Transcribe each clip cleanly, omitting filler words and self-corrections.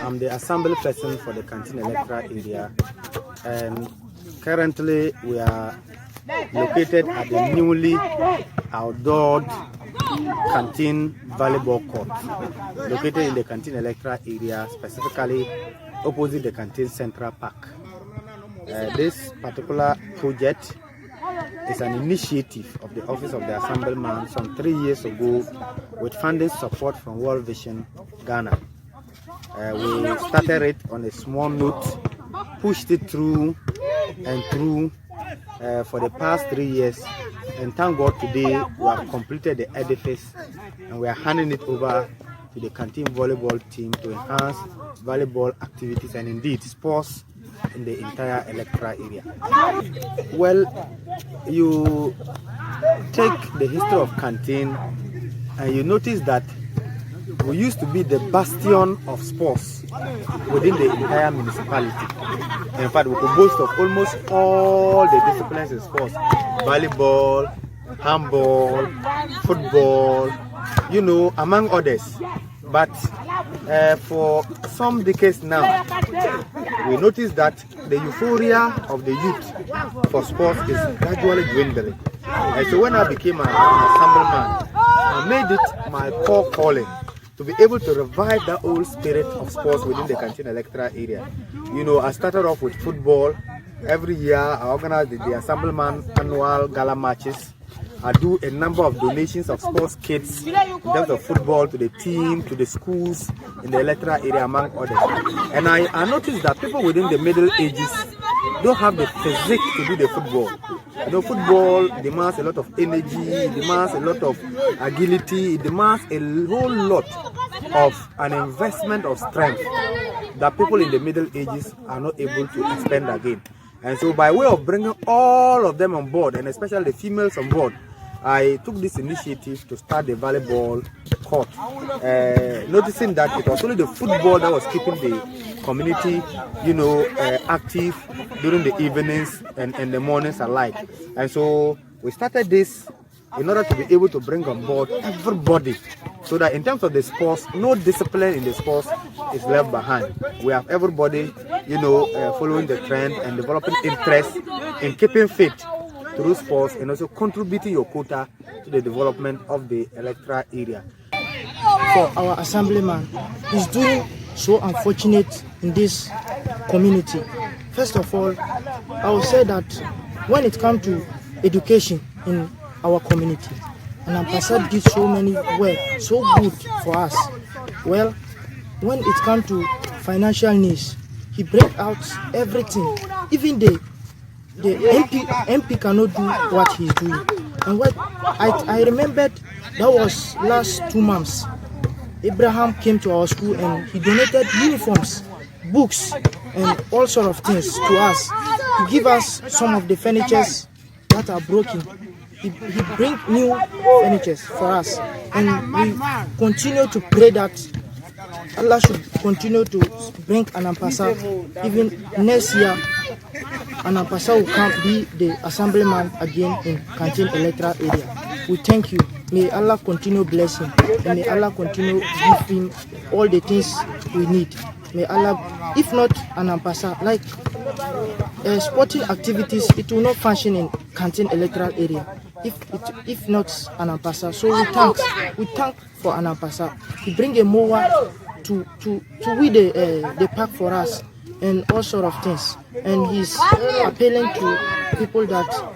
I'm the assembly person for the Canteen Electoral area, and currently we are located at the newly outdoored Canteen Volleyball Court, located in the Canteen Electoral area, specifically opposite the Canteen Central Park. This particular project is an initiative of the Office of the Assemblyman some 3 years ago with funding support from World Vision Ghana. We started it on a small note, pushed it through and through for the past 3 years, and thank God today we have completed the edifice and we are handing it over to the Canteen volleyball team to enhance volleyball activities and indeed sports in the entire electoral area. Well, you take the history of Canteen and you notice that we used to be the bastion of sports within the entire municipality. In fact, we could boast of almost all the disciplines in sports: volleyball, handball, football, among others. But for some decades now, we notice that the euphoria of the youth for sports is gradually dwindling. And so when I became an assemblyman, I made it my core calling to be able to revive that old spirit of sports within the Canteen electoral area. I started off with football. Every year I organize the Assemblyman annual gala matches. I do a number of donations of sports kits in terms of football to the team, to the schools in the electoral area, among others. And I noticed that people within the middle ages don't have the physique to do the football. Football demands a lot of energy, demands a lot of agility, it demands a whole lot of an investment of strength that people in the middle ages are not able to expend again. And so by way of bringing all of them on board, and especially the females on board, I took this initiative to start the volleyball court, noticing that it was only the football that was keeping the community, active during the evenings and the mornings alike. And so we started this in order to be able to bring on board everybody, so that in terms of the sports, no discipline in the sports is left behind. We have everybody, following the trend and developing interest in keeping fit through sports and also contributing your quota to the development of the electoral area. For our assemblyman, is doing so unfortunate in this community. First of all, I will say that when it comes to education in our community, and Ampasa did so many work, so good for us. Well, when it comes to financial needs, he break out everything. Even the MP cannot do what he's doing. And what I remembered, that was last 2 months. Abraham came to our school and he donated uniforms, books, and all sort of things to us. He give us some of the furnitures that are broken. He bring new furnitures for us, and we continue to pray that Allah should continue to bring Anampasa. Even next year, Anampasa will come be the assemblyman again in Canteen electoral area. We thank you. May Allah continue bless him, and may Allah continue give him all the things we need. May Allah, if not Anampasa, like sporting activities, it will not function in Canteen electoral area. If not Anampasa, so we thank for Anampasa. He bring a mower to weed the park for us and all sort of things. And he's appealing to people that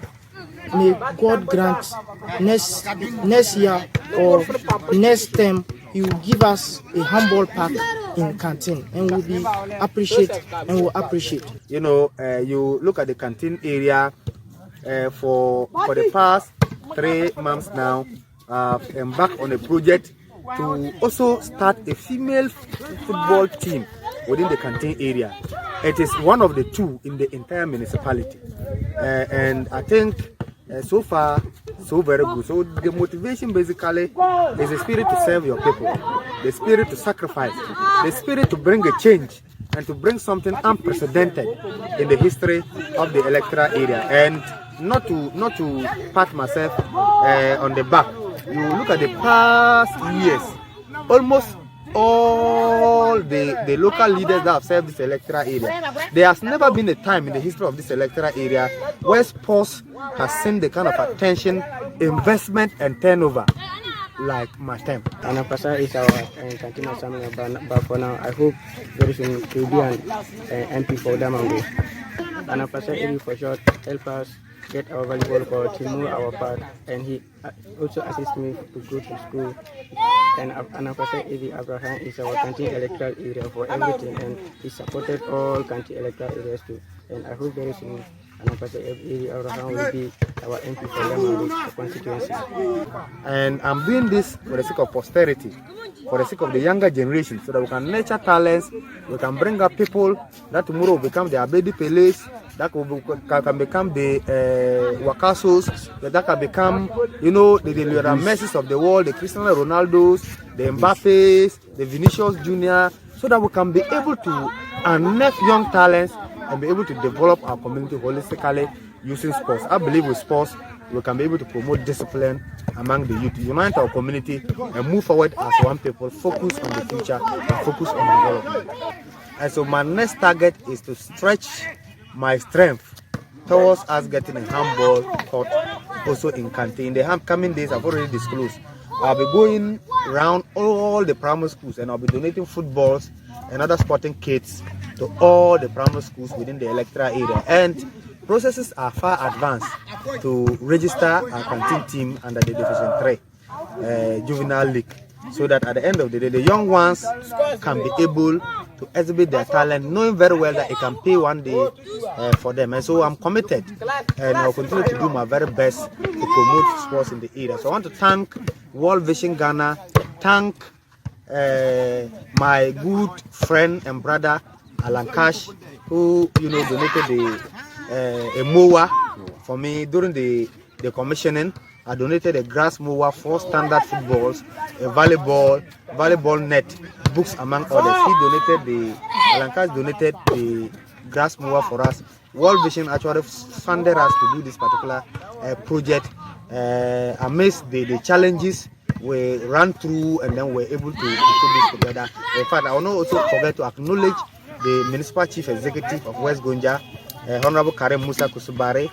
may God grant next year or next term he will give us a humble park in Canteen, and we'll be appreciate and we'll appreciate. You look at the Canteen area for the past 3 months now. Embarked on a project to also start a female football team within the Canteen area. It is one of the 2 in the entire municipality, and I think so far so very good. So the motivation basically is the spirit to serve your people, the spirit to sacrifice, the spirit to bring a change and to bring something unprecedented in the history of the electoral area. And not to pat myself on the back. You look at the past years, almost all the local leaders that have served this electoral area. There has never been a time in the history of this electoral area where sports has seen the kind of attention, investment, and turnover like my time. Anapasa is our canteen assembly, but for now, I hope very soon to be an MP for Damango. Anapasa Eri for short help us get our volleyball court to move our part, and he also assists me to go to school. And Anapasa Eri Abraham is our canteen electoral area for everything, and he supported all canteen electoral areas too. And I hope very soon Anapasa Eri Abraham will be our MP for Damango constituency. And I'm doing this for the sake of posterity, for the sake of the younger generation, so that we can nurture talents, we can bring up people that tomorrow will become the Abedi Peles, that can become the Wakasos, that can become, you know, the Lionel Messi of the world, the Cristiano Ronaldos, the Mbappes, the Vinicius Jr., so that we can be able to unearth young talents and be able to develop our community holistically using sports. I believe with sports, we can be able to promote discipline among the youth, unite our community, and move forward as one people, focus on the future and focus on development. And so my next target is to stretch my strength towards us getting a handball court also in Kante. In the coming days, I've already disclosed, I'll be going around all the primary schools and I'll be donating footballs and other sporting kits to all the primary schools within the electoral area. And processes are far advanced to register our canteen team under the Division 3 Juvenile League, so that at the end of the day, the young ones can be able to exhibit their talent, knowing very well that it can pay one day for them. And so I'm committed, and I'll continue to do my very best to promote sports in the area. So I want to thank World Vision Ghana, thank my good friend and brother Alan Cash, who donated a mower for me during the commissioning. I donated a grass mower, 4 standard footballs, a volleyball net, books among others. Alan Cash donated the grass mower for us. World Vision actually funded us to do this particular project amidst the challenges we ran through, and then we're able to put this together. In fact, I will not also forget to acknowledge the Municipal Chief Executive of West Gonja, Honorable Karim Musa Kusubare.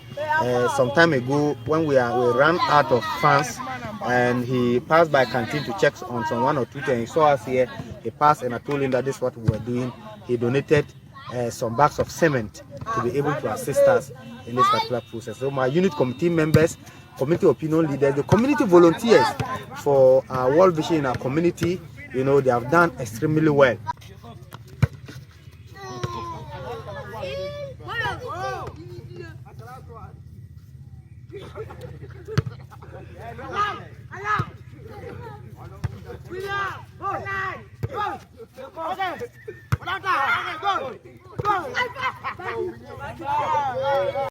Some time ago, when we ran out of funds, and he passed by canteen to check on some 1 or 2 things. He saw us here. He passed, and I told him that this is what we were doing. He donated some bags of cement to be able to assist us in this particular process. So my unit committee members, community opinion leaders, the community volunteers for our World Vision in our community, they have done extremely well.